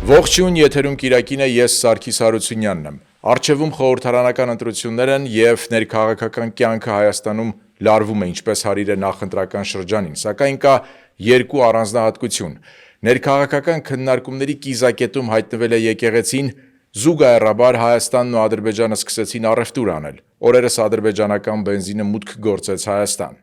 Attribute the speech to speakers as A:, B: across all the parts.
A: Ողջույն, եթերում Կիրակին է, ես Սարգիս Հարությունյանն եմ։ Առջևում խորհրդարանական ընտրություններ են եւ ներքաղաքական կյանքը Հայաստանում լարվում է ինչպես հարիր է նախընտրական շրջանին, սակայն կա երկու առանձնահատկություն։ Ներքաղաքական քննարկումների կիզակետում հայտնվել է եկեղեցին, զուգահեռաբար Հայաստանն ու Ադրբեջանը սկսեցին առևտուր անել։ Օրերս ադրբեջանական բենզինը մուտք գործեց Հայաստան։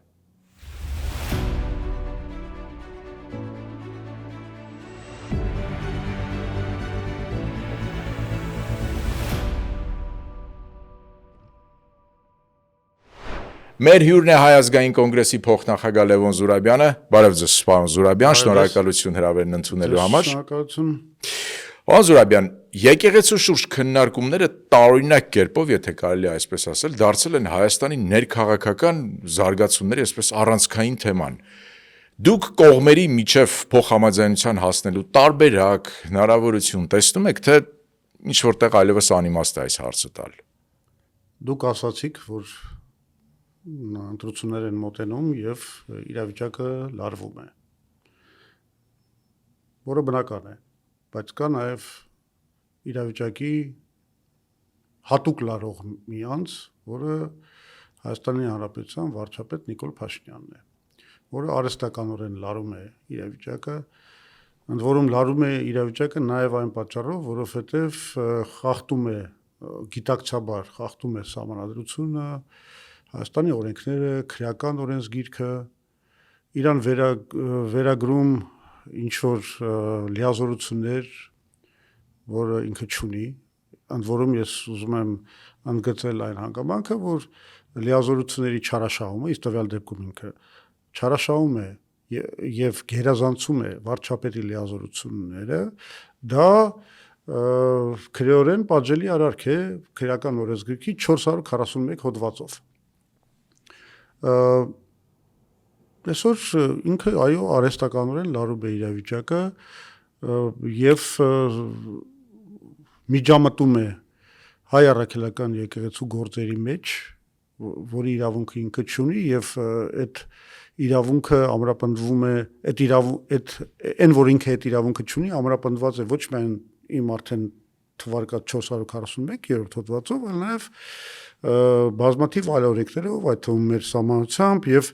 A: Մեր հյուրն է Հայ ազգային կոնգրեսի փոխնախագահ Լևոն Զուրաբյանը, բարև ձեզ պարոն Զուրաբյան, շնորհակալություն հրավերն ընդունելու համար։
B: Շնորհակալություն։
A: Պարոն Զուրաբյան, եկեղեցու շուրջ քննարկումները տարօրինակ կերպով, եթե կարելի է այսպես ասել, դարձել են Հայաստանի ներքաղաքական զարգացումների այսպես առանցքային թեման։ Դուք կողմերի միջև փոխհամաձայնության հասնելու տարբերակ, հնարավորություն տեսնում եք, թե ինչ որտեղ այլևս անիմաստ է այս հարցը տալ։
B: Դուք ասացիք, որ ընտրություններ են մոտենում եւ իրավիճակը լարվում է, որը բնական է, բայց կա նաեւ իրավիճակի հատուկ լարող մի անձ, որը Հայաստանի Հանրապետության վարչապետ Նիկոլ Փաշինյանն է, որը արհեստականորեն լարում է իրավիճակը, ընդ որում լարում է իրավիճակը նաեւ այն պատճառով, որովհետեւ խախտում է գիտակցաբար խախտում է սահմանադրությունը, Հայաստանի օրենքները, քրեական օրենսգիրքը, իրան վերագրում ինչ-որ լիազորություններ, որը ինքը չունի, ընդ որում ես ուզում եմ ընդգծել այն հանգամանքը, որ լիազորությունների չարաշահումը, ըստ տվյալ դեպքում ինքը չարաշահում է եւ գերազանցում է վարչապետի լիազորությունները, դա քրեորեն պատժելի արարք է քրեական օրենսգրքի 441 հոդվածով։ Այսօր ինքը այո արհեստականորեն լարում է իրավիճակը եւ միջամտում է հայ առաքելական եկեղեցու գործերի մեջ, որի իրավունքը ինքը չունի եւ այդ իրավունքը ամրապնդվում է այն որ ինքը այդ իրավունքը չունի ամրապնդված է ոչ միայն իմ արդեն թվարկած 441-րդ հոդվածով, այլ նաեւ բազմաթիվ այլ օրենքներով, այդ թվում մեր սահմանությամբ եւ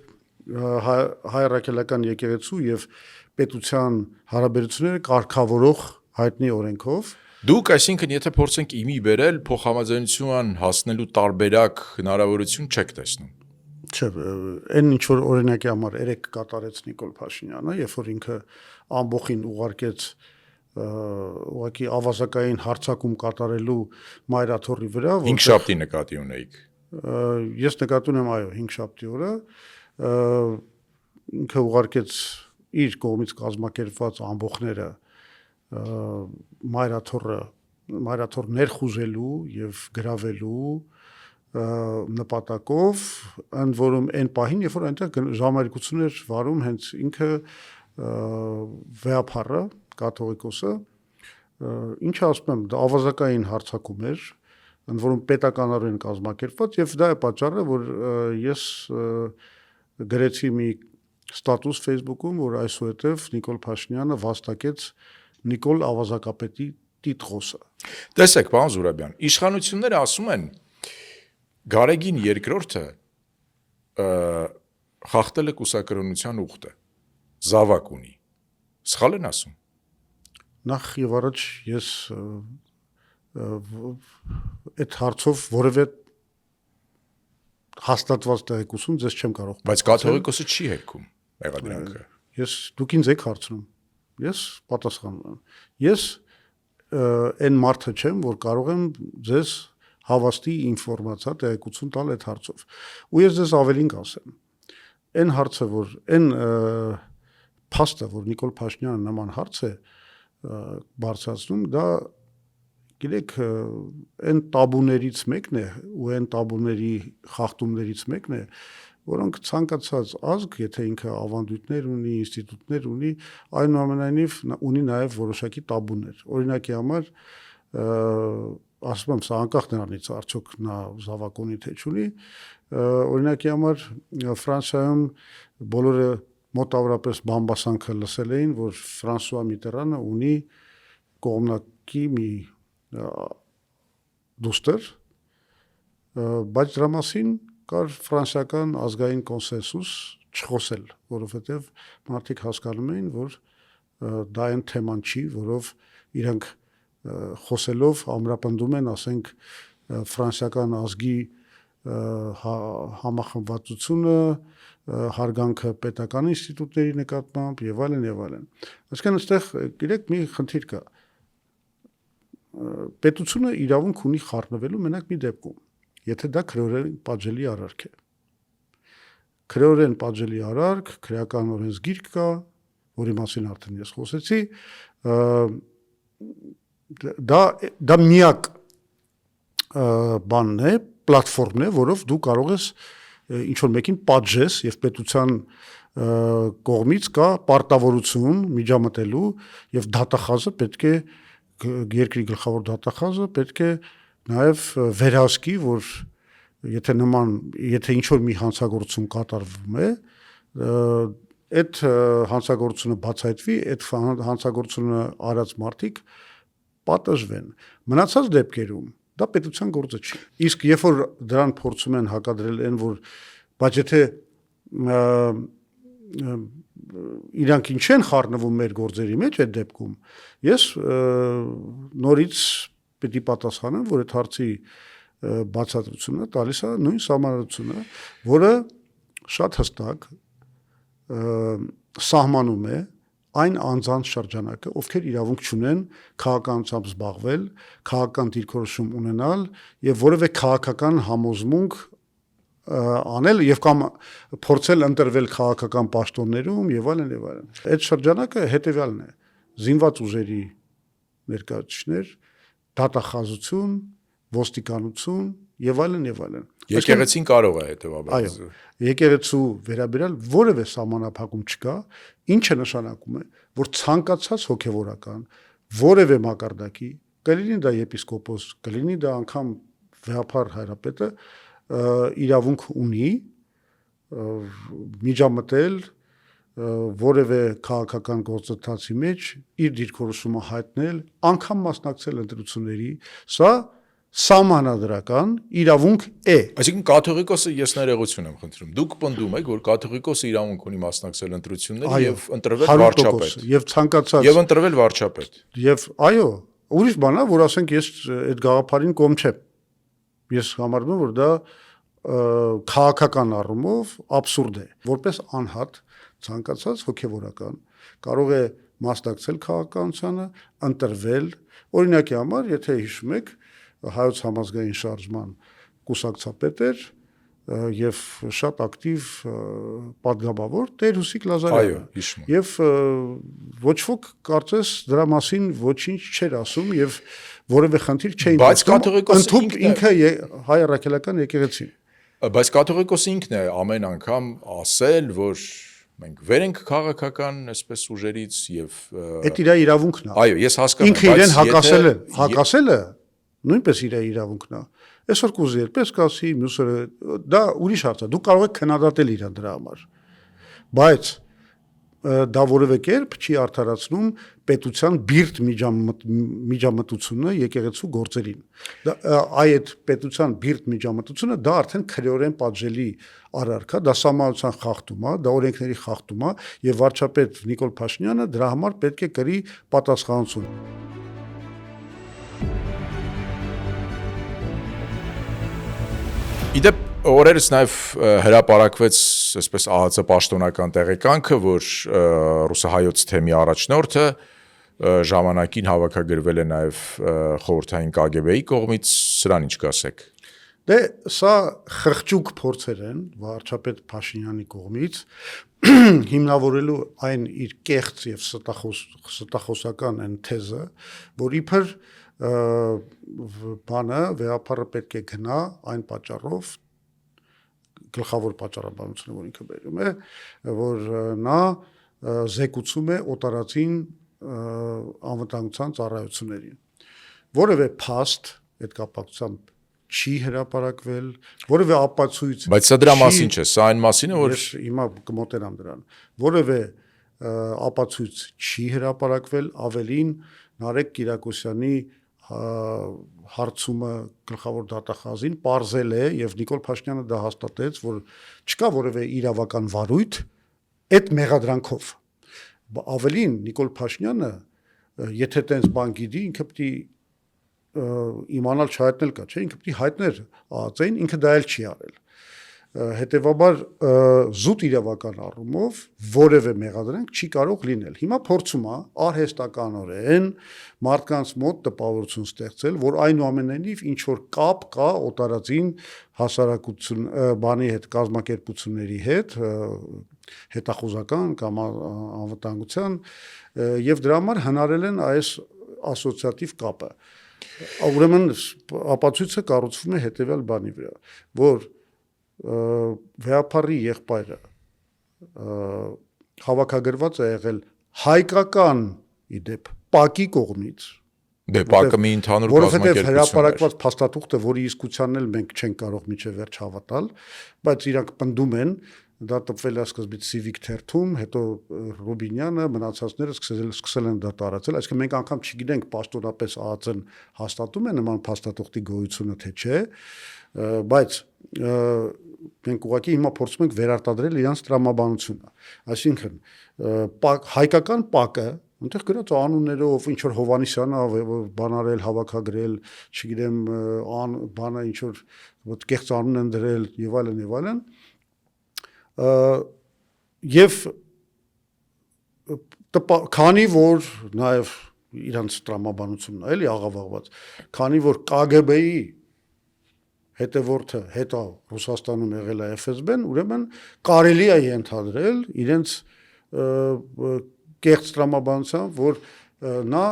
B: հայ առաքելական եկեղեցու եւ պետության հարաբերությունները կարգավորող հայտնի օրենքով։
A: Դուք այսինքն եթե փորձենք իմի բերել փոխհամաձայնության հասնելու տարբերակ հնարավորություն չեք տեսնում։
B: Չէ, այն ինչ որ օրինակի համար երեք կատարեց Նիկոլ Փաշինյանը, երբ որ ինքը ամբողջին ուղարկեց ուղղակի ավազակային հարձակում կատարելու մայրաթոռի վրա,
A: Հինգշաբթի նկատի ունեիք։
B: Ես նկատի ունեմ այո 5-շաբթի օրը ինքը ուղարկեց իր կողմից կազմակերպված ամբողջները մայրաթոռ ներխուժելու եւ գրավելու նպատակով, ընդ որում այն պահին, երբ որ այնտեղ ժամարկություններ վարում հենց ինքը վեհափառը կաթողիկոսը, ինչը ասում եմ, դա ավազակային հարձակում էր, ընդ որում պետականորեն կազմակերպված եւ դա է պատճառը, որ ես գրեցի մի ստատուս Facebook-ում, որ այսուհետև Նիկոլ Փաշինյանը վաստակեց Նիկոլ ավազակապետի տիտղոսը։
A: Տեսեք, պարոն Զուրաբյան, իշխանությունները ասում են Գարեգին II խախտել է կուսակրոնության ուխտը, զավակ ունի։ Սխալ են ասում։
B: Նախ եւ առաջ ես այդ հարցով որևէ հաստատված տեղեկություն ձեզ չեմ կարող։
A: Բայց կաթողիկոսը չի հերքում մեղադրանքը։
B: Դուք ինձ եք հարցնում։ Ես պատասխանում եմ։ Ես այն մարդը չեմ, որ կարող եմ ձեզ հավաստի ինֆորմացիա տեղեկություն տալ այդ հարցով։ Ու ես ձեզ ավելին կասեմ։ Այն հարցը, որ այն փաստը, որ Նիկոլ Փաշինյանը նման հարց է բարձրացնում, դա գիտեք, այն տաբուներից մեկն է ու այն տաբուների խախտումներից մեկն է, որոնք ցանկացած ազգ, եթե ինքը ավանդույթներ ունի, ինստիտուտներ ունի, այնուամենայնիվ ունի նաև որոշակի տաբուներ։ Օրինակի համար ասում եմ, սա անկախ նրանից արդյոք նա զավակ ունի թե չունի, օրինակի համար Ֆրանսիայում բոլորը մոտավորապես բամբասանքը լսել էին, որ Ֆրանսուଆ Միտերանը ունի կողմնակի մի դուստր, բայց դրա մասին կար ֆրանսիական ազգային կոնսենսուս չխոսել, որովհետև մարդիկ հասկանում էին, որ դա այն թեման չի, որով իրանք խոսելով ամրապնդում են, ասենք, ֆրանսիական ազգի համախմբվածությունը, հարգանքը պետական ինստիտուտների նկատմամբ եւ այլն եւ այլն։ Այսինքն այստեղ գիտեք մի խնդիր կա։ Պետությունը իրավունք ունի խառնվելու մենակ մի դեպքում, եթե դա քրեորեն պատժելի արարք է։ Քրեորեն պատժելի արարք, քրեական օրենսգիրք կա, որի մասին արդեն ես խոսեցի, դա միակ բանն է, պլատֆորմն է, որով դու կարող ես ինչ-որ մեկին պատժես եւ պետության կողմից կա պարտավորություն միջամտելու եւ դատախազը պետք է երկրի գլխավոր դատախազը պետք է նաեւ վերահսկի, որ եթե ինչ-որ մի հանցագործություն կատարվում է, այդ հանցագործությունը բացահայտվի, այդ հանցագործությունը արած մարդիկ պատժվեն։ Մնացած դեպքերում դա պետության գործը չի։ Իսկ երբ որ դրան փորձում են հակադրել այն, որ բայց եթե իրանք ինչ են խառնվում մեր գործերի մեջ այդ դեպքում, ես նորից պիտի պատասխանեմ, որ այդ հարցի բացատրությունը տալիս է նույն սահմանադրությունը, որը շատ հստակ սահմանում է այն անձանց շրջանակը, ովքեր իրավունք չունեն քաղաքականությամբ զբաղվել, քաղաքական դիրքորոշում ունենալ եւ որևէ քաղաքական համոզմունք անել եւ կամ փորձել ընտրվել քաղաքական պաշտոններում եւ այլն եւ այլն։ Այդ շրջանակը հետեւյալն է. զինված ուժերի ներկայացուցիչներ, դատախազություն, ոստիկանություն եւ այլն եւ այլն։
A: Եկեղեցին կարող է հետեւաբար։
B: Այո, եկեղեցու վերաբերյալ որևէ սահմանափակում չկա, ինչը նշանակում է, որ ցանկացած հոգևորական որևէ մակարդակի, կլինի դա եպիսկոպոս, կլինի դա անգամ վեհապար հայրապետը, իրավունք ունի միջամտել որևէ քաղաքական գործընթացի մեջ իր դիրքորոշումը հայտնել, անգամ մասնակցել ընտրությունների, սա սահմանադրական իրավունք է։
A: Այսինքն կաթողիկոսը ես ներողություն եմ խնդրում։ Դուք պնդում եք, որ կաթողիկոսը իրավունք ունի մասնակցել ընտրությունների եւ ընտրվել վարչապետ։
B: Եվ ցանկացած
A: եւ ընտրվել վարչապետ։
B: Եվ այո, ուրիշ բան է, որ ասենք ես այդ գաղափարին կողմ չեմ։ Ես համարում եմ, որ դա քաղաքական առումով աբսուրդ է, որպես անհատ ցանկացած հոգևորական կարող է մասնակցել քաղաքականությանը, ընտրվել, օրինակի համար, եթե հիշում եք, հայոց համազգային շարժման կուսակցապետ էր եւ շատ ակտիվ պատգամավոր Տեր Հուսիկ Լազարյանը։
A: Այո, հիշում եմ։
B: Եվ ոչ ոք կարծես դրա մասին ոչինչ չէր ասում եւ որևէ խնդիր չէին
A: Բայց կաթողիկոսը
B: ինքը հայ առաքելական եկեղեցին։
A: Բայց կաթողիկոսը ինքն է ամեն անգամ ասել, որ մենք վեր ենք քաղաքական այսպես ուժերից եւ
B: Այդ իր իրավունքն է։
A: Այո, ես հասկանում եմ,
B: ինքը իրեն հակասելը նույնպես իր իրավունքն է։ Այսօր կուզի երպես կասի, մյուսը դա ուրիշ հարց է։ Դու կարող ես քննադատել իրան դրա համար։ Բայց դա որևէ կերպ չի արդարացնում պետության բիրտ միջամտությունը եկեղեցու գործերին։ Այդ պետության բիրտ միջամտությունը դա արդեն քրեորեն պատժելի արարք է, դա սահմանության խախտում է, դա օրենքների խախտում է եւ վարչապետ Նիկոլ Փաշինյանը դրա համար պետք է կրի պատասխանատվություն։
A: Իդեպ օրերս նաև հրապարակվեց այսպես ԱՀԾ պաշտոնական տեղեկանքը, որ ռուսահայոց թեմի առաջնորդը ժամանակին հավաքագրվել է նաև խորհրդային KGB-ի կողմից, սրան ինչ կասեք։
B: Դե սա խղճուկ փորձեր են վարչապետ Փաշինյանի կողմից հիմնավորելու այն իր կեղծ եւ ստախոսական այն թեզը, որ իբր բանը վեհապարը պետք է գնա այն պատճառով գլխավոր պատճառաբանությունը, որ ինքը բերում է, որ նա զեկուցում է օտարածին անվտանգության ծառայություններին։ Որևէ փաստ այդ կապակցությամբ չի հրապարակվել, որևէ ապացույց։
A: Բայց սա դրա մասին չէ, սա այն մասին է, որ
B: ես հիմա կմոտենամ դրան։ Որևէ ապացույց չի հրապարակվել, ավելին Նարեկ Կիրակոսյանի հարցումը գլխավոր դատախազին պարզել է եւ Նիկոլ Փաշինյանը դա հաստատեց, որ չկա որևէ իրավական վարույթ այդ մեղադրանքով։ Ավելին Նիկոլ Փաշինյանը, եթե տենց բան գիտի, ինքը պետք է իմանալ չհայտնել կա, չէ, ինքը պետք է հայտներ ԱԱԾ-ին, ինքը դա էլ չի արել։ Հետևաբար զուտ իրավական առումով որևէ մեղադրանք չի կարող լինել։ Հիմա փորձում է արհեստականորեն մարդկանց մոտ տպավորություն ստեղծել, որ այնուամենայնիվ ինչ որ կապ կա օտարածին հասարակություն բանի հետ, կազմակերպությունների հետ, հետախուզական կամ անվտանգության, եւ դրա համար հնարել են այս ասոցիատիվ կապը։ Ուրեմն ապացույցը կառուցվում է հետեւյալ բանի վրա, որ վեապարի եղբայրը հավաքագրված է եղել հայկական իդեպ Պակի կողմից,
A: Պակը մի ընդհանուր
B: որովհետև հրապարակված փաստաթուղթը, որի իսկությանն էլ մենք չենք կարող միջև վերջ հավատալ, բայց իրանք պնդում են, դա տպվել է սկզբից Civic թերթում, հետո Ռուբինյանը, մնացածները սկսել են դա տարածել, այսինքն մենք անգամ չգիտենք պաշտոնապես ԱԱԾ-ն հաստատում է նման փաստաթղթի գոյությունը թե չէ, բայց մենք ուղղակի հիմա փորձում ենք վերարտադրել իրանց տրամաբանությունը, այսինքն հայկական Պակը այնտեղ գրած անուններով ինչ որ Հովանեսյանը բանարել, հավաքագրել, չգիտեմ, բանը ինչ որ կեղծ անուն են դրել եւ այլն, եւ քանի որ նաեւ իրանց տրամաբանությունն է, էլի աղավաղված, քանի որ KGB-ի հետևորդը հետո Ռուսաստանում եղել է FSB-ն, ուրեմն կարելի է ենթադրել իրենց կեղծ տրամաբանությամբ, որ նա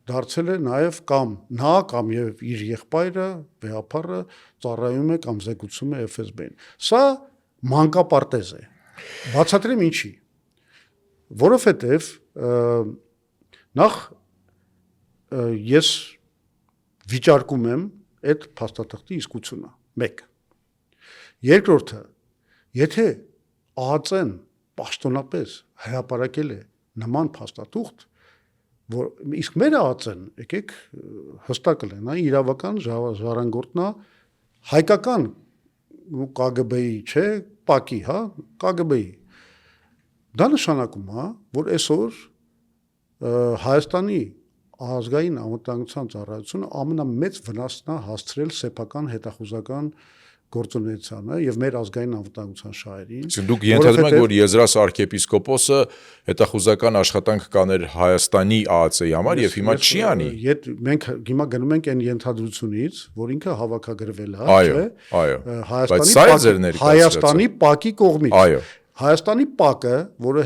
B: դարձել է նաև կամ նա կամ եւ իր եղբայրը վեապարը ծառայում է կամ զեկուցում է FSB-ին։ Սա մանկապարտեզ է։ Բացատրեմ ինչի։ Որովհետև նախ ես վիճարկում եմ այդ փաստաթղթի իսկությունը։ 1. Երկրորդը, եթե ԱԱԾ-ն պաշտոնապես հրապարակել է նման փաստաթուղթ, որ իսկ մեր ԱԱԾ-ն, եկեք հստակ լինի, իրավական ժառանգորդն է հայկական KGB-ի, չէ, Պակի, հա, KGB-ի։ Դա նշանակում է, որ այսօր Հայաստանի ազգային անվտանգության ծառայությունը ամենամեծ վնասն է հասցրել սեփական հետախուզական գործունեությանը եւ մեր ազգային անվտանգության շահերին։
A: Դուք ենթադրում եք, որ Եզրաս arczepiskopos-ը հետախուզական աշխատանք կաներ Հայաստանի ԱԱԾ-ի համար եւ հիմա չի անի։
B: Մենք հիմա գնում ենք այն ենթադրությունից, որ ինքը հավաքագրվել է,
A: չէ՞։ Այո։
B: Հայաստանի Պակի կողմից։
A: Այո։
B: Հայաստանի Պակը, որը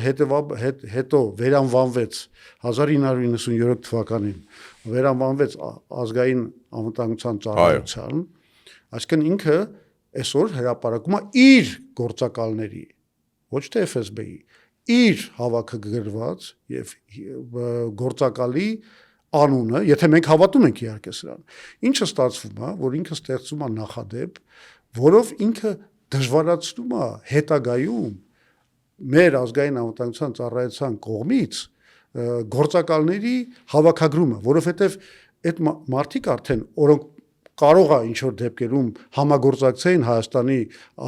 B: հետո վերանվանվեց 1997 թվականին, վերանվանվեց ազգային անվտանգության ծառայության, այսինքն ինքը այսօր հրապարակում է իր գործակալների, ոչ թե FSB-ի, իր հավաքագրված եւ գործակալի անունը, եթե մենք հավատում ենք իհարկե սրան, ինչը ստացվում է, որ ինքը ստեղծում է նախադեպ, որով ինքը դժվարացնում է հետագայում մեր ազգային անվտանգության ծառայության կողմից գործակալների հավաքագրումը, որովհետև այդ մարդիկ արդեն որոնք կարող է ինչ որ դեպքերում համագործակցեին Հայաստանի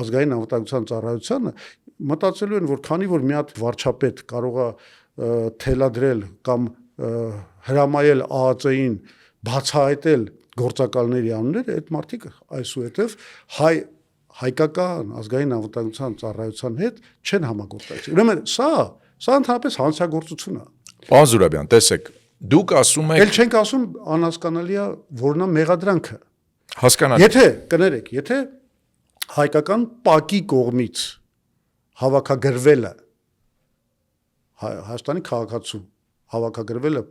B: ազգային անվտանգության ծառայությանը, մտածելու են, որ քանի որ մի հատ վարչապետ կարող է թելադրել կամ հրամայել ԱԱԾ-ին բացահայտել գործակալների անունները, այդ մարդիկ այսուհետև հայկական ազգային անվտանգության ծառայության հետ չեն համագործակցի։ Ուրեմն սա ընդհանրապես հանցագործություն է։
A: Պարոն Զուրաբյան, տեսեք, դուք ասում եք…
B: Էլ չենք ասում անհասկանալի է, որն է մեղադրանքը։
A: Հասկանալի։
B: Եթե հայկական Պակի կողմից հավաքագրվելը Հայաստանի քաղաքացու հավաքագրվելը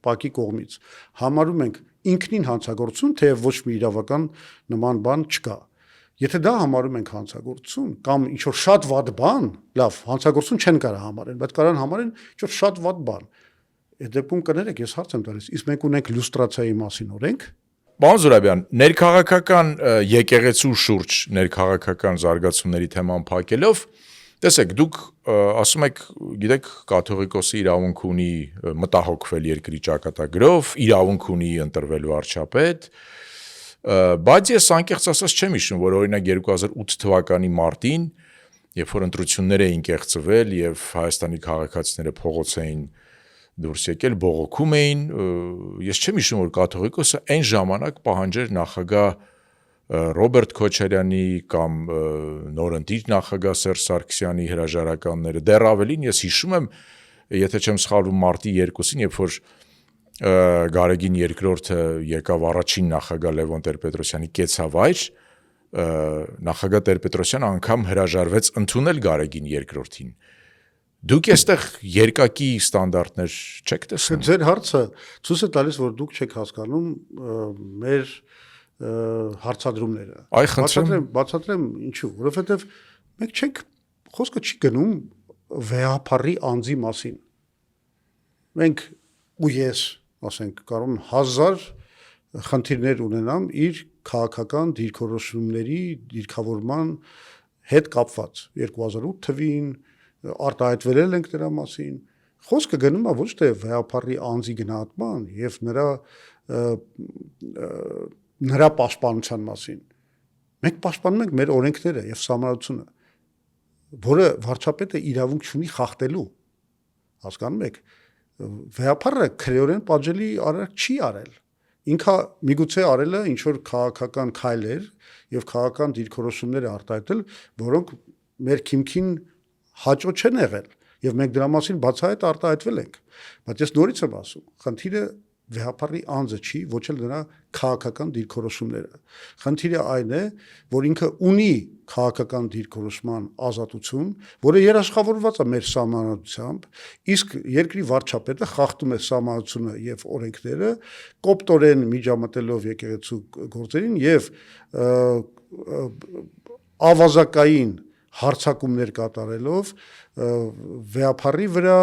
B: Պակի կողմից համարում ենք ինքնին հանցագործություն, թեև ոչ մի իրավական նման բան չկա։ Եթե դա համարում ենք հանցագործություն կամ ինչ որ շատ վատ բան, լավ, հանցագործություն չեն կարող համարել, բայց կարան համարեն ինչ որ շատ վատ բան։ Այդ դեպքում կներեք, ես հարց եմ տալիս, իսկ մենք ունենք լյուստրացիայի մասին օրենք։
A: Պարոն Զուրաբյան, ներքաղաքական եկեղեցու շուրջ ներքաղաքական զարգացումների թեման փակելով Տեսեք, դուք ասում եք, գիտեք, կաթողիկոսը իրավունք ունի մտահոգվել երկրի ճակատագրով, իրավունք ունի ընտրվելու վարչապետ, բայց ես անկեղծ ասած չեմ հիշում, որ օրինակ 2008 թվականի մարտին, երբ որ ընտրություններ էին կեղծվել եւ Հայաստանի քաղաքացիները փողոց էին դուրս եկել, բողոքում էին, ես չեմ հիշում, որ կաթողիկոսը այն ժամանակ պահանջեր նախագահ Ռոբերտ Քոչարյանի կամ նորընտիր նախագահ Սերժ Սարգսյանի հրաժարականները, դեռ ավելին ես հիշում եմ, եթե չեմ սխալվում մարտի 2-ին, երբ որ Գարեգին II-ը եկավ առաջին նախագահ Լևոն Տեր-Պետրոսյանի կեցավայր, նախագահ Տեր-Պետրոսյանը անգամ հրաժարվեց ընդունել Գարեգին II-ին։ Դուք այստեղ երկակի ստանդարտներ չեք տեսնում։
B: Ձեր հարցը ցույց է տալիս, որ դուք չեք հասկանում մեր հարցադրումները։
A: Այ խնդրեմ,
B: բացատրեմ ինչու, որովհետև մենք չենք խոսքը չի գնում վեհապարի անձի մասին։ Մենք ու ես, ասենք, կարող եմ 1000 խնդիրներ ունենամ իր քաղաքական դիրքորոշումների դիրքավորման հետ կապված 2008 թվին արտահայտվել ենք դրա մասին։ Խոսքը գնում է ոչ թե վեհապարի անձի գնահատման եւ նրա պաշտպանության մասին։ Մենք պաշտպանում ենք մեր օրենքները եւ սահմանությունը, որը վարչապետը իրավունք չունի խախտելու։ Հասկանում եք, վեհապարը քրեորեն պատժելի արարք չի արել։ Ինքը միգուցե արել է ինչ որ քաղաքական քայլեր եւ քաղաքական դիրքորոշումներ արտահայտել, որոնք մեր քիմքին հաճո չեն եղել եւ մենք դրա մասին բացահայտ արտահայտվել ենք։ Բայց ես նորից եմ ասում, խնդիրը վեհապարի անձը չի, ոչ էլ նրա քաղաքական դիրքորոշումները։ Խնդիրը այն է, որ ինքը ունի քաղաքական դիրքորոշման ազատություն, որը երաշխավորված է մեր սահմանադրությամբ, իսկ երկրի վարչապետը խախտում է սահմանությունը եւ օրենքները, կոպտորեն միջամտելով եկեղեցու գործերին եւ ավազակային հարցակումներ կատարելով վեհապարի վրա,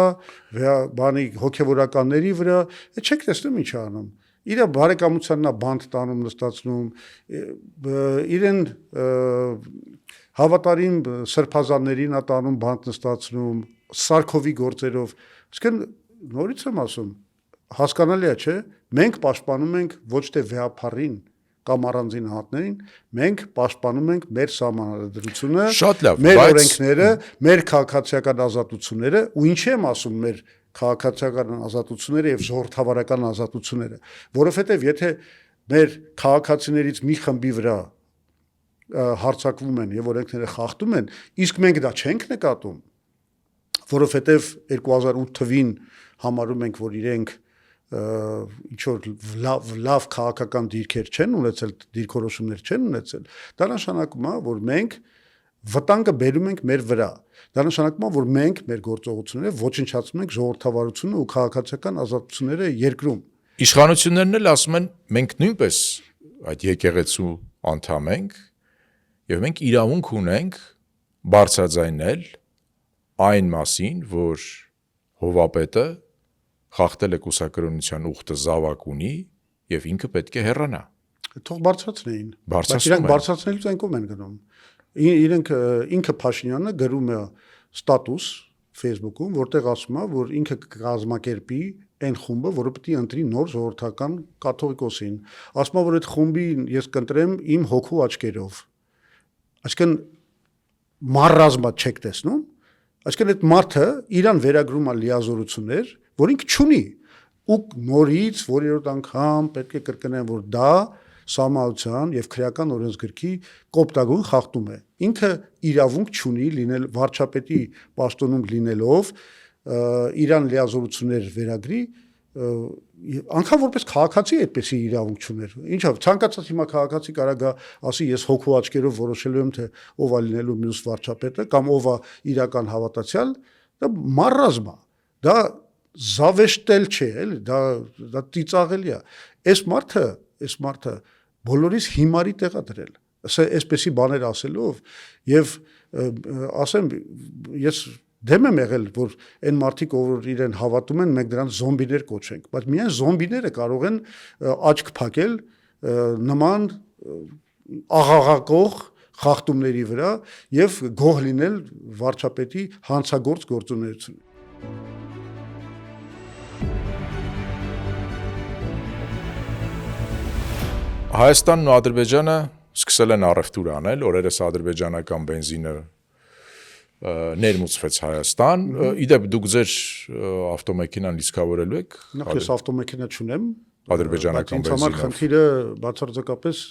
B: հոգևորականների վրա, չեք տեսնում ինչ անում։ Իր բարեկամությանն է բանտ տանում, նստացնում, իրեն հավատարիմ սրբազաններին է տանում, բանտ նստացնում, Սարքովի գործերով։ Իսկն նորից եմ ասում, հասկանալի է, չէ՞, մենք պաշտպանում ենք ոչ թե վեհապարին կամ առանձին հատներին, մենք պաշտպանում ենք մեր սահմանադրությունը, մեր օրենքները, մեր քաղաքացիական ազատությունները, ու ինչի եմ ասում մեր քաղաքացիական ազատությունները եւ ժողովրդավարական ազատությունները, որովհետեւ եթե մեր քաղաքացիներից մի խմբի վրա հարձակվում են եւ օրենքները խախտում են, իսկ մենք դա չենք նկատում, որովհետեւ 2008 թվին համարում ենք, որ իրենք ինչ որ լավ քաղաքական դիրքեր չեն ունեցել, դիրքորոշումներ չեն ունեցել, դա նշանակում է, որ մենք վտանգը բերում ենք մեր վրա։ Դա նշանակում է, որ մենք մեր գործողությունները ոչնչացնում ենք ժողովրդավարությունը ու քաղաքացիական ազատությունները երկրում։
A: Իշխանություններն էլ ասում են, մենք նույնպես այդ եկեղեցու անդամ ենք եւ մենք իրավունք ունենք բարձրաձայնել այն մասին, որ հովապետը խախտել է կուսակրոնության ուխտը զավակ ունի եւ ինքը պետք է հեռանա։
B: Թող բարձրացնեին։
A: Բայց
B: իրանք բարձրացնելուց այն կողմ են գնում։ Իրենք ինքը Փաշինյանը գրում է ստատուս Facebook-ում, որտեղ ասում է, որ ինքը կազմակերպի այն խումբը, որը պետք է ընտրի նոր ժողովրդական կաթողիկոսին։ Ասում է, որ այդ խումբին ես կընտրեմ իմ հոգու աչքերով։ Այսինքն մարրազմա չեք տեսնում։ Այսինքն այդ մարդը իրան վերագրում է լիազորություններ, որ ինքը չունի, ու նորից որերորդ անգամ պետք է կրկնեմ, որ դա սահմանության եւ քրեական օրենսգրքի կոպտագույն խախտում է։ Ինքը իրավունք չունի լինել վարչապետի պաշտոնում լինելով իրան լիազորություններ վերագրի, անգամ որպես քաղաքացի այդպեսի իրավունք չուներ։ Ինչով ցանկացած հիմա քաղաքացի կարող է ասի ես հոգու աչքերով որոշելու եմ թե ով է լինելու մյուս վարչապետը կամ ով է իրական հավատացյալ, դա մարրազմ է։ Դա զավեշտել չէ, էլի, դա ծիծաղելի է։ Այս մարդը բոլորիս հիմարի տեղ է դրել։ Այսպեսի բաներ ասելով եւ ասեմ, ես դեմ եմ եղել, որ այն մարդիկ, որ իրեն հավատում են, մենք դրանց զոմբիներ կոչենք, բայց միայն զոմբիները կարող են աչք փակել նման աղաղակող խախտումների վրա եւ գոհ լինել վարչապետի հանցագործ գործունեություն։
A: Հայաստանն ու Ադրբեջանը սկսել են առևտուր անել, օրերս ադրբեջանական բենզինը ներմուծվեց Հայաստան, իդեպ դուք ձեր ավտոմեքենան լիցքավորելու եք։
B: Նախ ես ավտոմեքենա չունեմ,
A: ադրբեջանական
B: ինձ համար խնդիրը բացարձակապես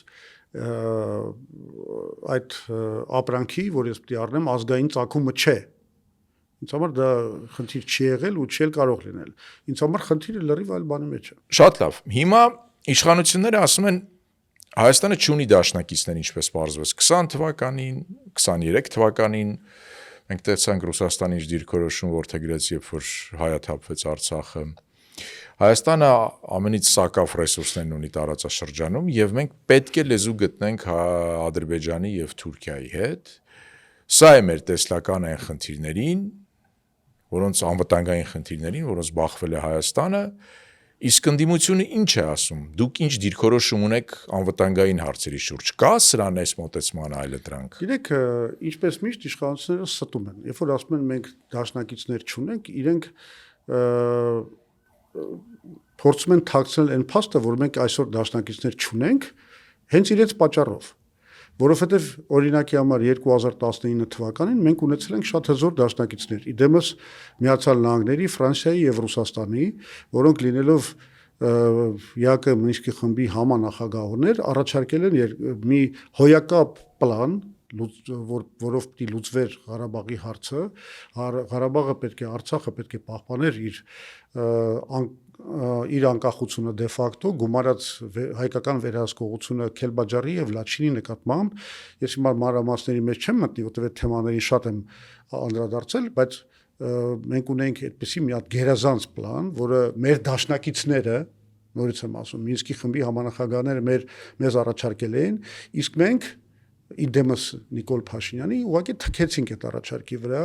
B: այդ ապրանքի, որ ես պետք է առնեմ, ազգային ծագումը չէ։ Ինձ համար դա խնդիր չի եղել ու չի կարող լինել։ Ինձ համար խնդիրը լրիվ այլ բանի մեջ է։
A: Շատ լավ։ Հիմա իշխանությունները ասում են Հայաստանը չունի դաշնակիցներ, ինչպես պարզվեց 20 թվականին, 23 թվականին մենք տեսանք Ռուսաստանի ինչ դիրքորոշում որդեգրեց, երբ որ հայաթափվեց Արցախը։ Հայաստանը ամենից սակավ ռեսուրսներն ունի տարածաշրջանում եւ մենք պետք է լեզու գտնենք Ադրբեջանի եւ Թուրքիայի հետ։ Սա է մեր տեսլական այն խնդիրներին, որոնց անվտանգային խնդիրներին, որոնց բախվել է Հայաստանը, իսկ ընդդիմությունը ինչ է ասում։ Դուք ինչ դիրքորոշում ունեք անվտանգային հարցերի շուրջ։ Կա սրան այս մոտեցման այլընտրանք։
B: Գիտեք, ինչպես միշտ իշխանությունները ստում են։ Երբ որ ասում են մենք դաշնակիցներ չունենք, իրենք փորձում են թաքցնել այն փաստը, որ մենք այսօր դաշնակիցներ չունենք, հենց իրենց պատճառով։ Որովհետև օրինակի համար 2019 թվականին մենք ունեցել ենք շատ հզոր դաշնակիցներ, իդեմս Միացյալ Նահանգների, Ֆրանսիայի եւ Ռուսաստանի, որոնք լինելով ԵԱԿ Մինսկի խմբի համանախագահներ առաջարկել են մի հոյակապ պլան, որով պիտի լուծվեր Ղարաբաղի հարցը, Ղարաբաղը պետք է Արցախը պետք է պահպաներ իր անկախությունը դե ֆակտո գումարած հայկական վերահսկողությունը Քելբաջարի եւ Լաչինի նկատմամբ ես հիմա մանրամասների մեջ չեմ մտնի, որտեղ այդ թեմաներին շատ եմ անդրադարձել, բայց մենք ունենք այդպիսի մի հատ գերազանց պլան, որը մեր դաշնակիցները, նորից եմ ասում, Մինսկի խմբի համանախագահները մեզ առաջարկել էին, իսկ մենք իդեմս Նիկոլ Փաշինյանի ուղղակի թքեցինք այդ առաջարկի վրա,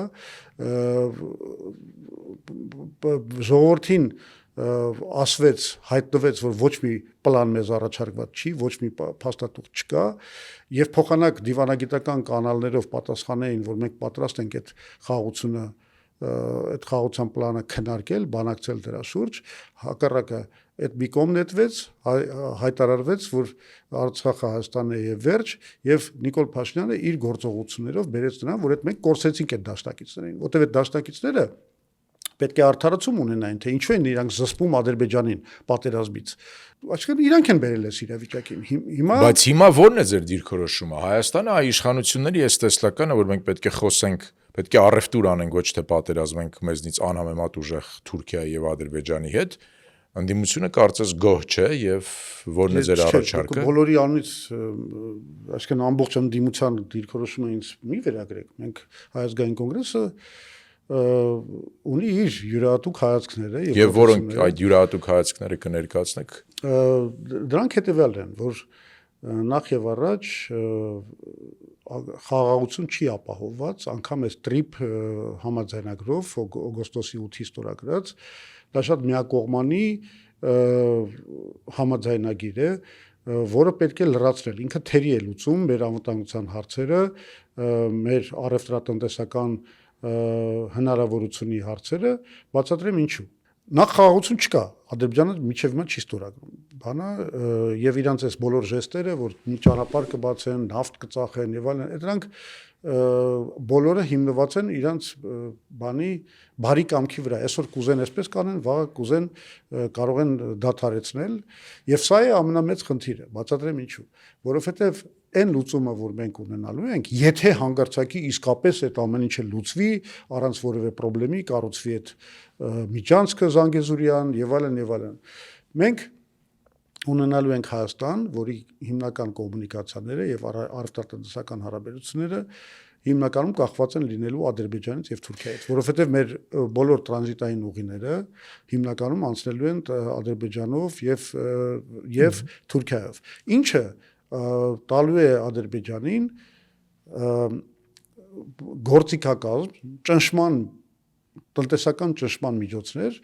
B: ժողովրդին ասվեց, հայտնվեց, որ ոչ մի պլան մեզ առաջարկված չի, ոչ մի փաստաթուղթ չկա, եւ փոխանակ դիվանագիտական կանալներով պատասխանեին, որ մենք պատրաստ ենք այդ խաղաղությունը, այդ խաղաղության պլանը քննարկել, բանակցել դրա շուրջ, հակառակը այդ մի կողմ նետվեց, հայտարարվեց, որ Արցախը Հայաստանն է եւ վերջ, եւ Նիկոլ Փաշինյանը իր գործողություններով բերեց նրան, որ այդ մենք կորցեցինք այդ դաշնակիցներին, որտեղ այդ դաշնակիցները պետք է արդարացում ունենային, թե ինչու են իրանք զսպում Ադրբեջանին պատերազմից։ Այսինքն իրանք են բերել այս իրավիճակին։
A: Բայց հիմա ո՞րն է ձեր դիրքորոշումը։ Հայաստանը այ իշխանությունների այս տեսլականը, որ մենք պետք է խոսենք, պետք է առևտուր անենք, ոչ թե պատերազմենք մեզնից անհամեմատ ուժեղ Թուրքիայի եւ Ադրբեջանի հետ, ընդդիմությունը կարծես գոհ չէ եւ ո՞րն է ձեր առաջարկը։
B: Բոլորի անունից, այսինքն ամբողջ ընդդիմության դիրքորոշումը ինձ մի վերագրեք։ Մենք Հայազգային կոնգրեսը ունի իր յուրահատուկ հայացքները
A: եւ որոնք այդ յուրահատուկ հայացքները կներկայացնեք։
B: Դրանք հետեւյալն են, որ նախ եւ առաջ խաղաղություն չի ապահովված, անգամ այս տրիփ համաձայնագրով օգոստոսի 8-ի ստորագրած, դա շատ միակողմանի համաձայնագիր է, որը պետք է լրացնել։ Ինքը թերի է լուծում մեր անվտանգության հարցերը, մեր առևտրատնտեսական հնարավորությունի հարցերը, բացատրեմ ինչու։ Նախ խաղաղություն չկա, Ադրբեջանը մինչև հիմա չի ստորագրում։ Բանը եւ իրանց այս բոլոր ժեստերը, որ ճանապարհ կբացեն, նավթ կծախեն եւ այլն, դրանք բոլորը հիմնված են իրանց բանի բարի կամքի վրա։ Այսօր կուզեն այսպես կանեն, վաղը կուզեն կարող են դադարեցնել եւ սա է ամենամեծ խնդիրը։ Բացատրեմ ինչու։ Որովհետեւ այն լուծումը, որ մենք ունենալու ենք, եթե հանգարցակի իսկապես այդ ամեն ինչը լուծվի, առանց որևէ խնդրի, կառուցվի այդ միջանցքը Զանգեզուրյան եւ այլն, մենք ունենալու ենք Հայաստան, որի հիմնական կոմունիկացիաները եւ առևտրատնտեսական հարաբերությունները հիմնականում կախված են լինելու Ադրբեջանից եւ Թուրքիայից, որովհետեւ մեր բոլոր տրանզիտային ուղիները հիմնականում անցնելու են Ադրբեջանով եւ Թուրքիայով, ինչը տալու է Ադրբեջանին գործիքակազմ, տնտեսական ճնշման միջոցներ,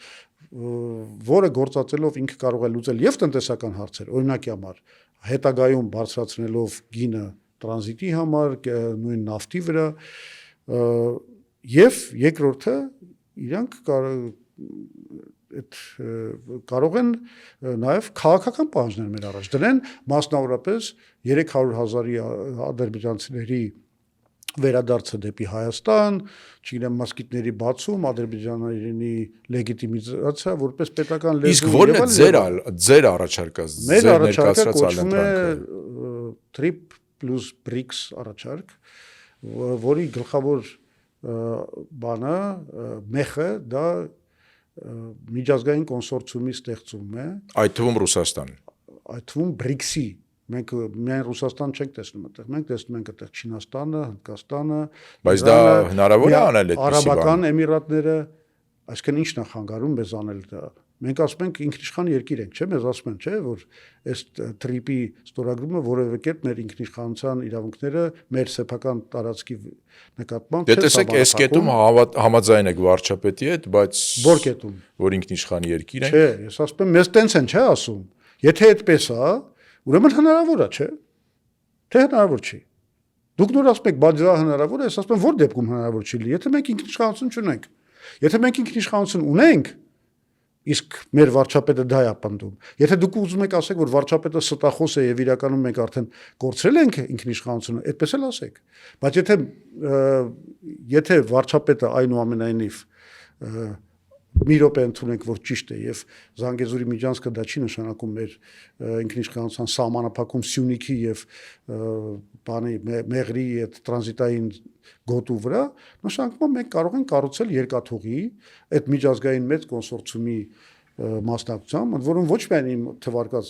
B: որը գործածելով ինքը կարող է լուծել եւ տնտեսական հարցեր, օրինակի համար հետագայում բարձրացնելով գինը տրանզիտի համար, նույն նավթի վրա, եւ երկրորդը իրանք կարող են նաև քաղաքական պահանջներ մեր առաջ դրեն, մասնավորապես 300,000-ի ադրբեջանցիների վերադարձը դեպի Հայաստան, չգիտեմ, մոսկիտների բացում, ադրբեջաների լեգիտիմիզացիա որպես պետական լեզու։
A: Իսկ ո՞րն է ձեր առաջարկած, ձեր ներկայացրած
B: այլընտրանքը։ Trip plus BRICS առաջարկ, որի գլխավոր բանը մեխը դա միջազգային կոնսորցիումի ստեղծում է,
A: այդ թվում Ռուսաստան,
B: այդ թվում BRICS-ի, մենք միայն Ռուսաստան չենք տեսնում այդտեղ, մենք տեսնում ենք այդտեղ Չինաստանը, Հնդկաստանը,
A: բայց դա հնարավոր է անել այդպիսի բան։
B: Արաբական Էմիրատները, այսինքն ի՞նչն է խանգարում մեզ անել դա։ Մենք ասում ենք ինքնիշխան երկիր ենք, չէ՞, մեզ ասում են, չէ՞, որ այս TRIP-ի ստորագրումը որևէ կերպ մեր ինքնիշխանության իրավունքները մեր սեփական տարածքի նկատմամբ
A: չէ։ Դե տեսեք, այս կետում համաձայն եք վարչապետի հետ, բայց
B: ո՞ր կետում,
A: որ ինքնիշխան երկիր ենք։
B: Չէ, ես ասում եմ, մեզ տենց են, չէ՞ ասում։ Եթե այդպես է, ուրեմն հնարավոր է, չէ՞։ Թե հնարավոր չի։ Դուք նոր ասում եք, բայց դա հնարավոր է, ես ասում եմ, որ դեպքում հնարավոր չի լինի, եթե մենք ինքնիշխանություն չունենք։ Եթե մենք ինքնիշխանություն ունենք, իսկ մեր վարչապետը դա է ապնդում։ Եթե դուք ուզում եք ասեք, որ վարչապետը ստախոս է եւ իրականում մենք արդեն կորցրել ենք ինքնիշխանությունը, այդպես էլ ասեք։ Բայց եթե վարչապետը այնուամենայնիվ մի րոպե ընդունենք, որ ճիշտ է եւ Զանգեզուրի միջանցքը դա չի նշանակում մեր ինքնիշխանության սահմանափակում Սյունիքի եւ Մեղրի այդ տրանզիտային գոտու վրա, նշանակում մենք կարող ենք կառուցել երկաթուղի այդ միջազգային մեծ կոնսորցիումի մասնակցությամբ, որոնց ոչ միայն իմ թվարկած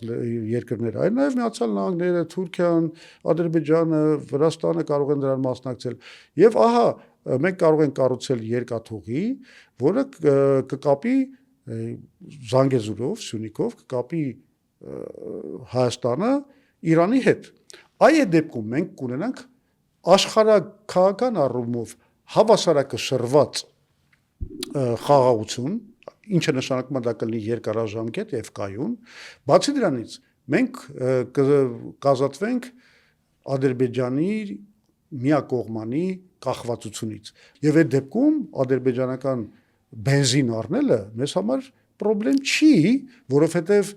B: երկրները, այլ նաև Միացյալ Նահանգները, Թուրքիան, Ադրբեջանը, Վրաստանը կարող են դրան մասնակցել։ Եվ ահա մենք կարող ենք կառուցել երկաթուղի, որը կկապի Զանգեզուրով, Սյունիքով, կկապի Հայաստանը Իրանի հետ։ Այդ դեպքում մենք կունենանք աշխարհաքաղաքական առումով հավասարակշռված խաղաղություն, ինչը նշանակում է դա կլինի երկարաժամկետ եւ կայուն, բացի դրանից մենք կազատվենք Ադրբեջանի միակողմանի կախվածությունից եւ այդ դեպքում ադրբեջանական բենզին առնելը մեզ համար խնդրեմ չի, որովհետեւ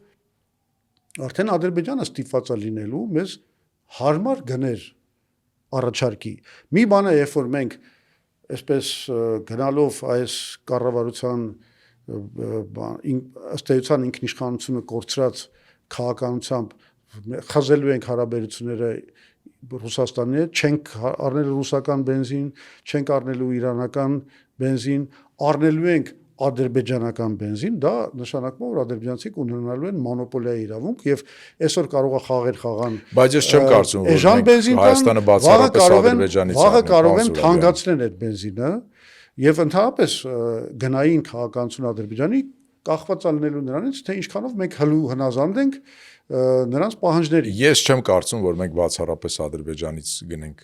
B: արդեն Ադրբեջանը ստիպված է լինելու մեզ հարմար գներ առաջարկի։ Մի բան է, երբ որ մենք այսպես գնալով այս կառավարության ըստ էության ինքնիշխանությունը կորցրած քաղաքականությամբ խզելու ենք հարաբերությունները Ռուսաստանի հետ, չենք առնելու ռուսական բենզին, չենք առնելու իրանական բենզին, առնելու ենք ադրբեջանական բենզին, դա նշանակում է, որ ադրբեջանցիք ունենալու են մոնոպոլիայի իրավունք եւ այսօր կարող է խաղեր խաղան։
A: Բայց ես չեմ կարծում, որ Հայաստանը բացառապես Ադրբեջանից
B: վաղը կարող են թանկացնել այդ բենզինը եւ ընդհանրապես գնային քաղաքականություն Ադրբեջանի կախված լինելու նրանից, թե ինչքանով մենք հնազանդ ենք նրանց պահանջների։
A: Ես չեմ կարծում, որ մենք բացառապես Ադրբեջանից գնենք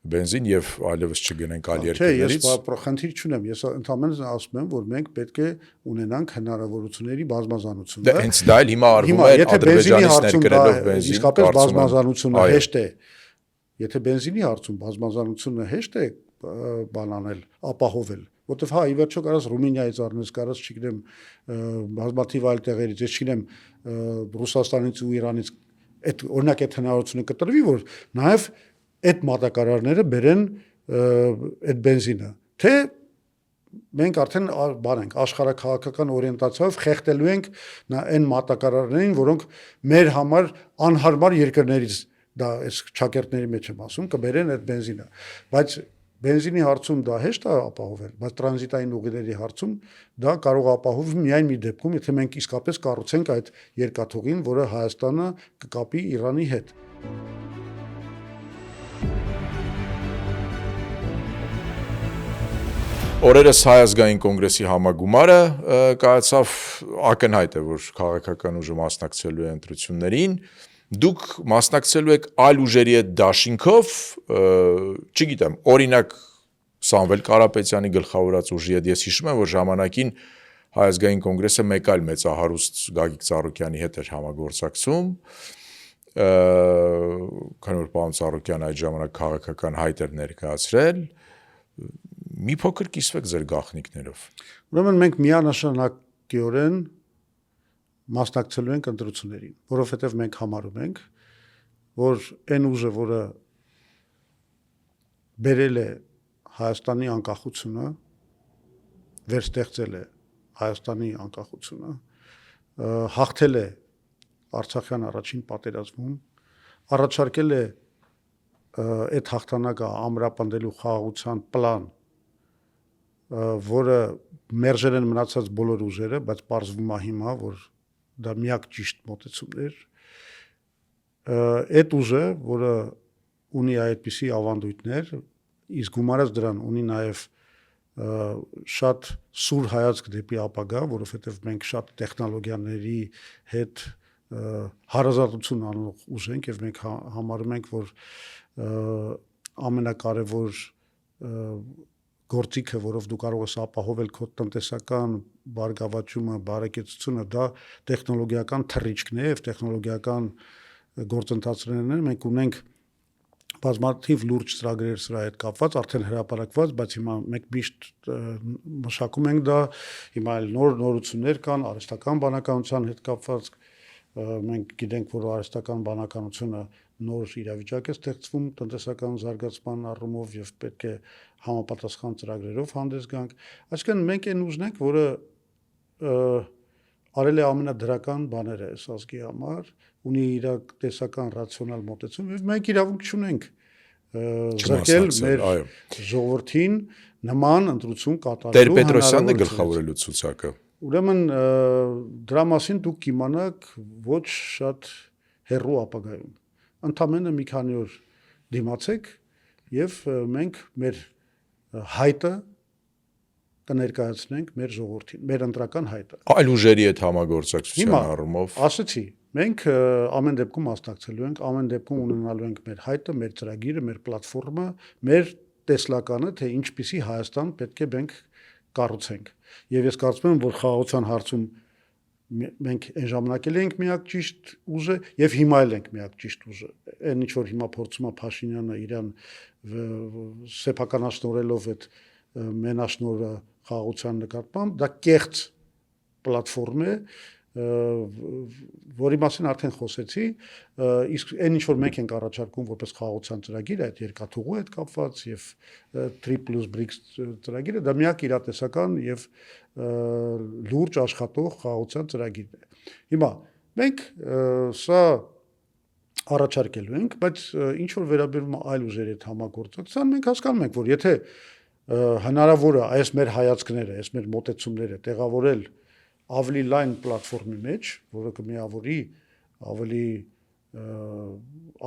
A: բենզին եւ այլևս չգնենք այլ երկրներից։
B: Չէ, ես խնդիր չունեմ, ես ընդհանրապես ասում եմ, որ մենք պետք է ունենանք հնարավորությունների բազմազանություն։
A: Դա հենց դա էլ հիմա արվում է Ադրբեջանից ներկրելով բենզին։
B: Իսկապես բազմազանությունը հեշտ է։ Եթե բենզինի հարցում բազմազանությունը հեշտ է բանանել, ապահովել, որտեվ հա ի վերջո կարաս Ռումինիայից առնես, կարաս չգիտեմ բազմաթիվ այլ տեղերից, ես չգիտեմ Ռուսաստանից ու Իրանից այդ օրինակ այդ հնարավորությունը կտրվի, որ նաև այդ մատակարարները բերեն այդ բենզինը, թե մենք արդեն բան ենք աշխարհաքաղաքական օրիենտացիայով խեղդելու ենք այն մատակարարներին, որոնք մեր համար անհարմար երկրներից դա այս ճակերտների մեջ եմ ասում, կբերեն այդ բենզինը, բայց բենզինի հարցում դա հեշտ է ապահովել, բայց տրանզիտային ուղիների հարցում դա կարող է ապահովել միայն մի դեպքում, եթե մենք իսկապես կառուցենք այդ երկաթուղին, որը Հայաստանը կկապի Իրանի հետ։
A: Օրերս Հայ ազգային կոնգրեսի համագումարը կայացավ, ակնհայտ է, որ քաղաքական ուժը մասնակցելու է ընտրություններին, դուք մասնակցելու եք այլ ուժերի հետ դաշինքով, չգիտեմ, օրինակ Սամվել Կարապետյանի գլխավորած ուժի հետ, ես հիշում եմ, որ ժամանակին Հայ ազգային կոնգրեսը մեկ այլ մեծահարուստ Գագիկ Ծառուկյանի հետ էր համագործակցում, քանի որ պարոն Ծառուկյան այդ ժամանակ քաղաքական հայտ էր ներկայացրել, մի փոքր կիսվեք ձեր գաղտնիքներով։
B: Ուրեմն մենք միանշանակորեն մասնակցելու ենք ընտրություններին, որովհետև մենք համարում ենք, որ այն ուժը, որը բերել է Հայաստանի անկախությունը, վերստեղծել է Հայաստանի անկախությունը, հաղթել է Արցախյան առաջին պատերազմում, առաջարկել է այդ հաղթանակը ամրապնդելու խաղաղության պլան, որը մերժել են մնացած բոլոր ուժերը, բայց պարզվում է հիմա, որ դա միակ ճիշտ մոտեցումն էր, այդ ուժը, որը ունի այդպիսի ավանդույթներ, իսկ գումարած դրան ունի նաև շատ սուր հայացք դեպի ապագա, որովհետև մենք շատ տեխնոլոգիաների հետ հարազատություն անող ուժ ենք եւ մենք համարում ենք, որ ամենակարևոր գործիքը, որով դու կարող ես ապահովել քո տնտեսական բարգավաճումը, բարեկեցությունը, դա տեխնոլոգիական թռիչքն է եւ տեխնոլոգիական գործընթացներն են։ Մենք ունենք բազմաթիվ լուրջ ծրագրեր սրա հետ կապված, արդեն հրապարակված, բայց հիմա մենք միշտ մշակում ենք դա, հիմա այլ նորություններ կան, արհեստական բանականության հետ կապված, մենք գիտենք, որ արհեստական բանականությունը նոր իրավիճակ է ստեղծվում տնտեսական զարգացման առումով եւ պետք է համապատասխան ծրագրերով հանդես գանք։ Այսինքն մենք այն ուժն ենք, որը արել է ամենադրական բաները այս ազգի համար, ունի իր տեսական ռացիոնալ մոտեցում եւ մենք իրավունք չունենք զրկել մեր ժողովրդին նման ընտրություն կատարելու։
A: Տեր-Պետրոսյանն է գլխավորելու ցուցակը։
B: Ուրեմն դրա մասին դուք կիմանաք ոչ շատ հեռու ապագայում։ Ընդամենը մի քանի օր դիմացեք եւ մենք մեր հայտը կներկայացնենք մեր ժողովրդին, մեր ընտրական հայտը։
A: Այլ ուժերի հետ համագործակցության առումով
B: ասեցի, մենք ամեն դեպքում մասնակցելու ենք, ամեն դեպքում ունենալու ենք մեր հայտը, մեր ծրագիրը, մեր պլատֆորմը, մեր տեսլականը, թե ինչպիսի Հայաստան պետք է մենք կառուցենք։ Եվ ես կարծում եմ, որ խաղաղության հարցում մենք այն ժամանակ ենք միակ ճիշտ ուժը եւ հիմա էլ ենք միակ ճիշտ ուժը։ Այն ինչ որ հիմա փորձում է Փաշինյանը իրան սեփականաշնորհելով այդ մենաշնորհը խաղաղության նկատմամբ, դա կեղծ պլատֆորմ է, որի մասին արդեն խոսեցի, իսկ այն ինչ որ մենք ենք առաջարկում որպես խաղաղության ծրագիր, այդ երկաթուղու հետ կապված եւ 3+BRICS ծրագիրը, դա միակ իրատեսական եւ լուրջ աշխատող խաղաղության ծրագիրն է։ Հիմա մենք սա առաջարկելու ենք, բայց ինչ որ վերաբերում է այլ ուժերի հետ համագործակցության, մենք հասկանում ենք, որ եթե հնարավոր է այս մեր հայացքները, այս մեր մոտեցումները տեղավորել ավելի լայն պլատֆորմի մեջ, որը կմիավորի ավելի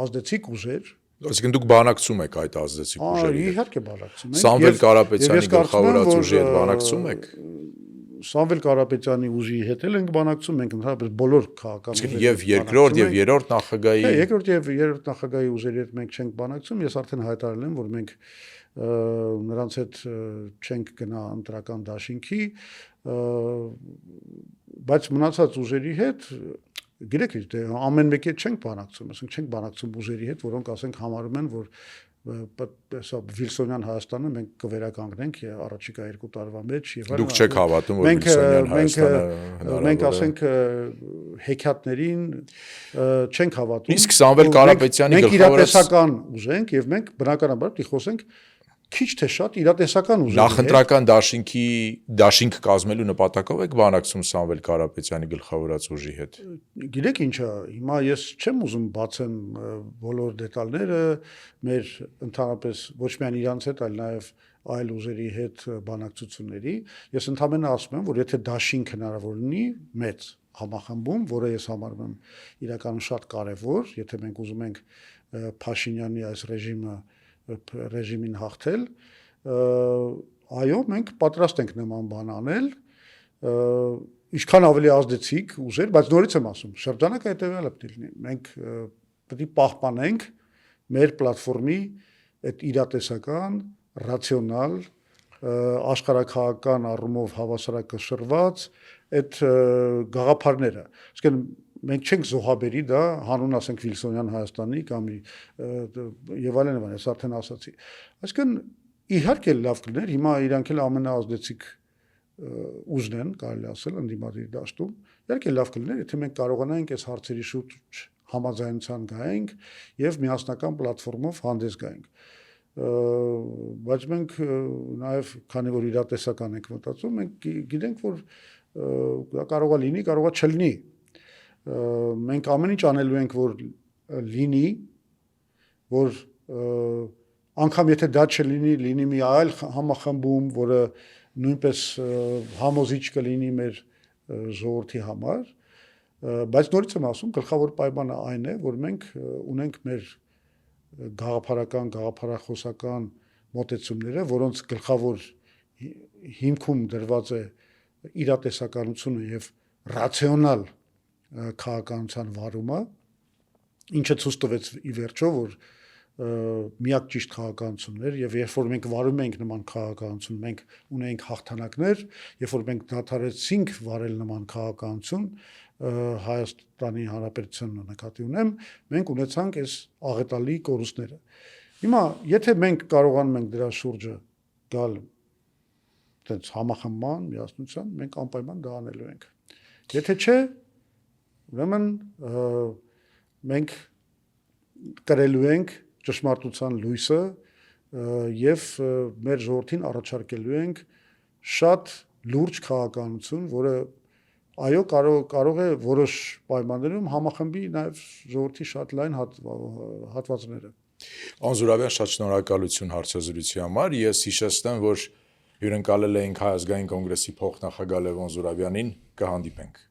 B: ազդեցիկ ուժեր,
A: այսինքն դուք բանակցում եք այդ ազդեցիկ ուժերի հետ։
B: Իհարկե բանակցում ենք։
A: Սամվել Կարապետյանի գլխավորած ուժի հետ բանակցում եք։
B: Սամվել Կարապետյանի ուժի հետ էլ ենք բանակցում, մենք ընդհանրապես բոլոր քաղաքական
A: ուժերի եւ երկրորդ եւ երրորդ նախագահի
B: երկրորդ եւ երրորդ նախագահի ուժերի հետ մենք չենք բանակցում, ես արդեն հայտարարել եմ, որ մենք նրանց հետ չենք գնա ընտրական դաշինքի, բայց մնացած ուժերի հետ գիտեք, ամեն մեկի հետ չենք բանակցում, ասենք չենք բանակցում ուժերի հետ, որոնք ասենք համարում են, որ սա Վիլսոնյան Հայաստանը մենք կվերականգնենք առաջիկա 2 տարվա մեջ եւ
A: դուք չեք հավատում, որ Վիլսոնյան Հայաստանը հնարավոր է։
B: Մենք ասենք հեքիաթներին չենք հավատում։
A: Իսկ Սամվել Կարապետյանի
B: գլխավորած մենք իրատեսական ուժ ենք եւ մենք բնականաբար պիտի խոսենք քիչ թե շատ իրատեսական ուժերի հետ։
A: Նախընտրական դաշինք կազմելու նպատակով եք բանակցում Սամվել Կարապետյանի գլխավորած ուժի հետ։
B: Գիտեք ինչա, հիմա ես չեմ ուզում բացեմ բոլոր դետալները մեր ընդհանրապես ոչ միայն իրանց հետ, այլ նաև այլ ուժերի հետ բանակցությունների։ Ես ընդհանրապես ասում եմ, որ եթե դաշինք հնարավոր լինի մեծ համախմբում, որը ես համարում եմ իրականում շատ կարևոր, եթե մենք ուզում ենք Փաշինյանի այս ռեժիմին հաղթել, այո, մենք պատրաստ ենք նման բան անել, ինչքան ավելի ազդեցիկ ուժեր, բայց նորից եմ ասում, շրջանակը հետևյալը պետք է լինի, մենք պետք է պահպանենք մեր պլատֆորմի այդ իրատեսական, ռացիոնալ, աշխարհաքաղաքական առումով հավասարակշռված այդ գաղափարները, այսինքն մենք չենք զոհաբերի դա հանուն ասենք Վիլսոնյան Հայաստանի կամ եւ այլն, ես արդեն ասացի։ Այսինքն իհարկե լավ կլիներ, հիմա իրանք էլ ամենաազդեցիկ ուժն են, կարելի ասել, ընդդիմադիր դաշտում։ Իհարկե լավ կլիներ, եթե մենք կարողանայինք այս հարցերի շուրջ համաձայնության գայինք եւ միասնական պլատֆորմով հանդես գայինք։ Բայց մենք նաեւ քանի որ իրատեսական ենք մտածում, մենք գիտենք, որ դա կարող է լինի, կարող է չլինի։ Մենք ամեն ինչ անելու ենք, որ լինի, որ անգամ եթե դա չլինի, լինի մի այլ համախմբում, որը նույնպես համոզիչ կլինի մեր ժողովրդի համար, բայց նորից եմ ասում, գլխավոր պայմանը այն է, որ մենք ունենք մեր գաղափարական, գաղափարախոսական մոտեցումները, որոնց գլխավոր հիմքում դրված է իրատեսականությունը եւ ռացիոնալ քաղաքականության վարումը, ինչը ցույց տվեց ի վերջո, որ միակ ճիշտ քաղաքականություններ եւ երբ որ մենք վարում ենք նման քաղաքականություն, մենք ունենք հաղթանակներ, երբ որ մենք դադարեցինք վարել նման քաղաքականություն, Հայաստանի Հանրապետությունն նկատի ունեմ, մենք ունեցանք այս աղետալի կորուստները։ Հիմա եթե մենք կարողանում ենք դրա շուրջը գալ այդպես համախմբման, միասնության, մենք անպայման դա անելու ենք։ Եթե չէ, ուրեմն մենք կրելու ենք ճշմարտության լույսը եւ մեր ժողովրդին առաջարկելու ենք շատ լուրջ քաղաքականություն, որը այո կարող է որոշ պայմաններում համախմբի նաեւ ժողովրդի շատ լայն հատվածները։
A: Անզուրավյան, շատ շնորհակալություն հարցազրույցի համար։ Ես հիշեցնեմ, որ հյուրընկալել էինք Հայ ազգային կոնգրեսի փոխնախագահ Լևոն Զուրաբյանին, կհանդիպենք։